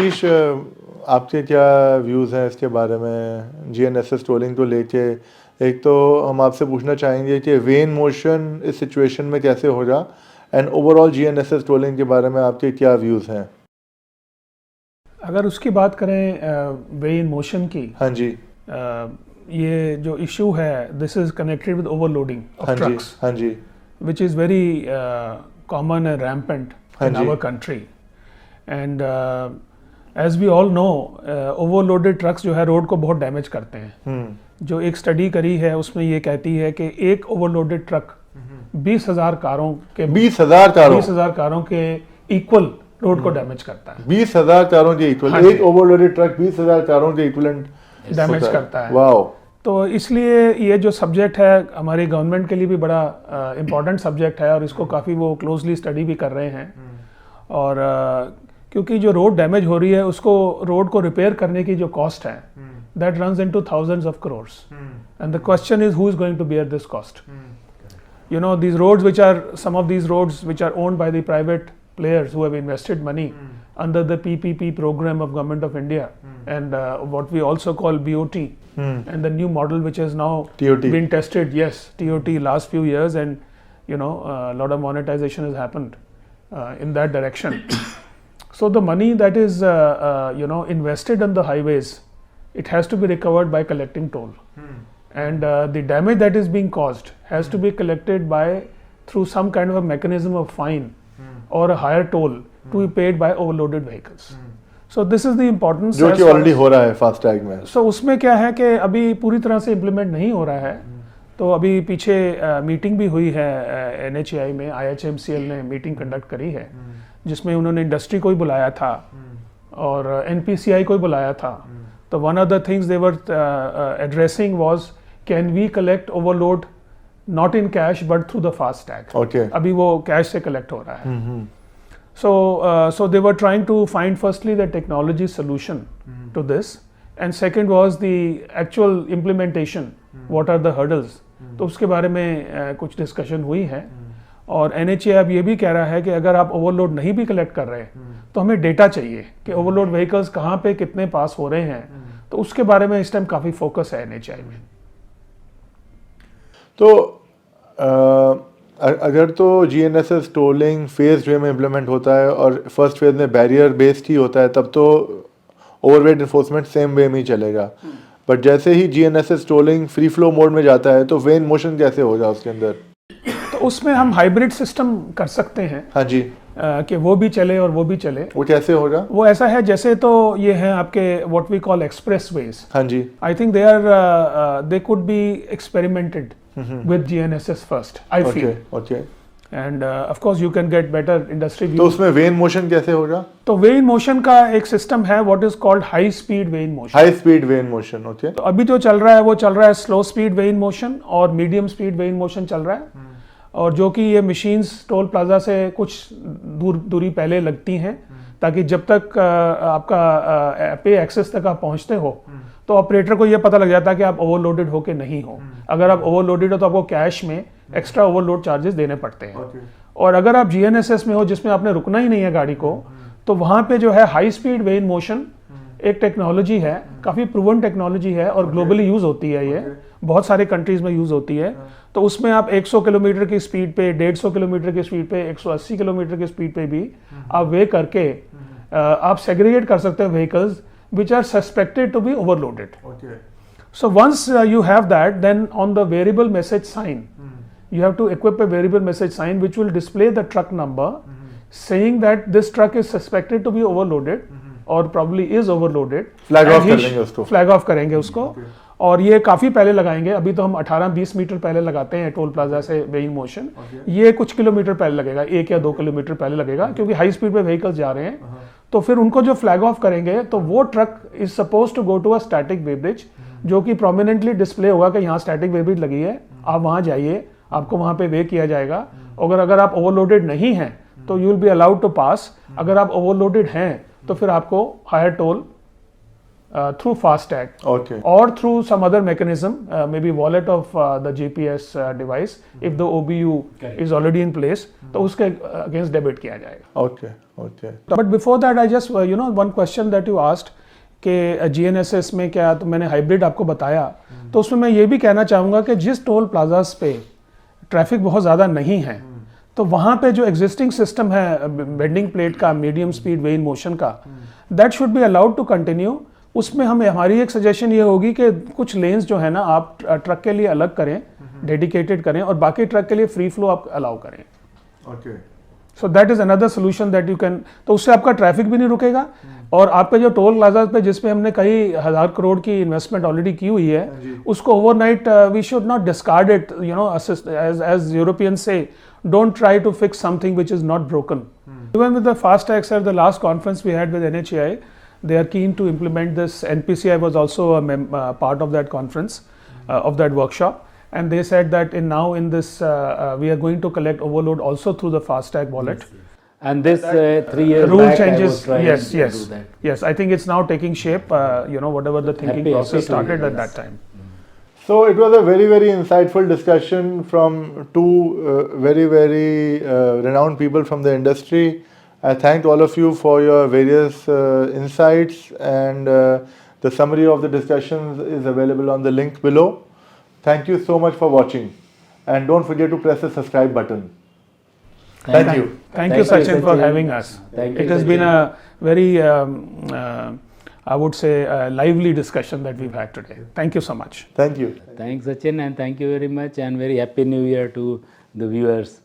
आशीष, आपके क्या व्यूज़ हैं इसके बारे में, जीएनएसएस टोलिंग को लेके? एक तो हम आपसे पूछना चाहेंगे कि वेन मोशन इस सिचुएशन में कैसे होगा, एंड ओवरऑल जीएनएसएस टोलिंग के बारे में आपके क्या व्यूज़ हैं? अगर उसकी बात करें वे इन मोशन की, हाँ जी, ये जो इशू है, this is connected with overloading हाँ ऑफ जी, ट्रक्स, हाँ जी, which is very common and rampant in Hanji. our country. And as we all know, overloaded trucks जो है रोड को बहुत डैमेज करते हैं। जो एक स्टडी करी है उसमें ये कहती है कि एक ओवरलोडेड ट्रक 20,000 कारों के 20,000 कारों के इक्वल रोड को डैमेज करता है। 20,000 कारों के इक्वल, हाँ एक जी। ओवरलोडेड ट्रक 20,000 कारों के इक्वलेंट डैमेज करता है। वाओ। तो इसलिए ये जो सब्जेक्ट है हमारी गवर्नमेंट के लिए भी बड़ा इम्पोर्टेंट सब्जेक्ट है और इसको काफ़ी वो क्लोजली स्टडी भी कर रहे हैं। और क्योंकि जो रोड डैमेज हो रही है उसको रोड को रिपेयर करने की जो कॉस्ट है that runs into thousands of crores, and the question is who is going to bear this cost. You know, these roads which are, some of these roads which are owned by the private players who have invested money under the PPP program of Government of India, and what we also call BOT, and the new model which has now TOT. been tested, yes, TOT last few years, and you know, a lot of monetization has happened in that direction. So the money that is you know, invested on the highways, it has to be recovered by collecting toll. And the damage that is being caused has to be collected by through some kind of a mechanism of fine or a higher toll to be paid by overloaded vehicles. So this is the importance, जो कि already हो रहा है FASTag में। So उसमें क्या है कि अभी पूरी तरह से इम्प्लीमेंट नहीं हो रहा है। तो अभी पीछे मीटिंग भी हुई है NHAI में, IHMCL ने मीटिंग कंडक्ट करी है जिसमें उन्होंने इंडस्ट्री को ही बुलाया था और NPCI को ही बुलाया था। तो one of the things they were addressing was, can we collect overload not in cash but through the FASTag? Okay. अभी वो कैश से कलेक्ट हो रहा है। So they were trying to find firstly the technology solution to this, and second was the actual implementation. What are the hurdles? तो उसके बारे में कुछ डिस्कशन हुई है। और NHAI अब ये भी कह रहा है कि अगर आप ओवरलोड नहीं भी कलेक्ट कर रहे तो हमें डेटा चाहिए कि ओवरलोड व्हीकल्स कहाँ पे कितने पास हो रहे हैं। तो उसके बारे में इस टाइम काफ़ी फोकस है NHAI में। तो अगर तो जीएनएसएस टोलिंग फेज वे में इम्प्लीमेंट होता है और फर्स्ट फेज में बैरियर बेस्ड ही होता है, तब तो ओवरवेट इन्फोर्समेंट सेम वे में ही चलेगा। बट जैसे ही GNSS tolling free flow mode में जाता है तो वेन मोशन कैसे होगा उसके अंदर? तो उसमें हम हाइब्रिड सिस्टम कर सकते हैं। हाँ जी, कि वो भी चले और वो भी चले। वो कैसे होगा? वो ऐसा है जैसे तो ये है आपके व्हाट वी कॉल एक्सप्रेसवेज। हाँ जी, I think they could be experimented with GNSS first, I feel. Okay. And of course you can get better industry views. तो उसमें वेन मोशन कैसे होगा? तो वेन मोशन का एक सिस्टम है what is called high speed when motion. High speed when motion, okay. तो अभी जो चल रहा है वो चल रहा है स्लो स्पीड वेन मोशन और मीडियम स्पीड वेन मोशन चल रहा है। और जो कि ये मशीन्स टोल प्लाजा से कुछ दूरी पहले लगती हैं ताकि जब तक आपका पे एक्सेस तक आप पहुंचते हो तो ऑपरेटर को ये पता लग जाता है कि आप ओवरलोडेड हो के नहीं हो। अगर आप ओवरलोडेड हो तो आपको कैश में एक्स्ट्रा ओवरलोड चार्जेस देने पड़ते हैं। और अगर आप जीएनएसएस में हो जिसमें आपने रुकना ही नहीं है गाड़ी को, तो वहाँ पे जो है हाई स्पीड वेन मोशन एक टेक्नोलॉजी है, काफ़ी प्रूवन टेक्नोलॉजी है और ग्लोबली यूज़ होती है। ये बहुत सारे कंट्रीज़ में यूज़ होती है। तो उसमें आप 100 किलोमीटर की स्पीड पे, 150 किलोमीटर की स्पीड पे, 180 किलोमीटर की स्पीड पे भी आप वे करके आप सेग्रीगेट कर सकते हो vehicles which are suspected to be overloaded. Okay. So once you have that, then on the variable message sign, you have to equip a variable message sign which will display the truck number, saying that this truck is suspected to be overloaded or probably is overloaded. Flag off करेंगे उसको। Flag off करेंगे उसको। और ये काफ़ी पहले लगाएंगे। अभी तो हम 18-20 मीटर पहले लगाते हैं टोल प्लाजा से वेन मोशन। ये कुछ किलोमीटर पहले लगेगा, 1 या 2 किलोमीटर पहले लगेगा क्योंकि हाई स्पीड पे व्हीकल्स जा रहे हैं। तो फिर उनको जो फ्लैग ऑफ करेंगे तो वो truck is suppose to go to a static weigh bridge, जो कि प्रोमिनेंटली डिस्प्ले होगा कि यहाँ स्टैटिक वे ब्रिज लगी है, आप वहाँ जाइए, आपको वहाँ पे वे किया जाएगा। अगर आप ओवरलोडेड नहीं हैं तो you will be allowed to pass. अगर आप ओवरलोडेड हैं तो फिर आपको higher toll through FASTag. Okay. Or through some other mechanism, maybe wallet of the GPS device, if the OBU is already in place, तो उसके against debit किया जाएगा. Okay. Okay. But before that, I just one question that you asked कि GNSS में क्या, तो मैंने hybrid आपको बताया, तो उसमें मैं ये भी कहना चाहूँगा कि जिस टोल प्लाजास पे ट्रैफिक बहुत ज़्यादा नहीं है, तो वहाँ पे जो एग्जिस्टिंग सिस्टम है बेंडिंग प्लेट का, medium speed weigh in motion का, that should be allowed to continue. उसमें हमारी एक सजेशन ये होगी कि कुछ लेन्स जो है ना आप ट्रक के लिए अलग करें, डेडिकेटेड करें, और बाकी ट्रक के लिए फ्री फ्लो आप अलाउ करें. Okay. So that is another solution that you can. तो उससे आपका ट्रैफिक भी नहीं रुकेगा, और आपके जो टोल प्लाजा पे जिस पे हमने कई हजार करोड़ की इन्वेस्टमेंट ऑलरेडी की हुई है, उसको overnight we should not discard it, as European say, don't try to fix something which is not broken. Even with the FASTag, sir, the last conference we had with NHAI, they are keen to implement this. NPCI was also a part of that conference, of that workshop, and they said that in this we are going to collect overload also through the FASTag wallet. And this 3 years Rule back changes. I was trying Yes, to yes, do that. yes. I think it's now taking shape. Whatever the thinking Happy process to started hear, at that yes. time. So it was a very, very insightful discussion from two very, very renowned people from the industry. I thanked all of you for your various insights, and the summary of the discussions is available on the link below. Thank you so much for watching, and don't forget to press the subscribe button. Thank you. Thank you, Sachin, for having us. Thank you, It has been a very, I would say, lively discussion that we've had today. Thank you so much. Thank you. Thanks Sachin, and thank you very much, and very happy new year to the viewers.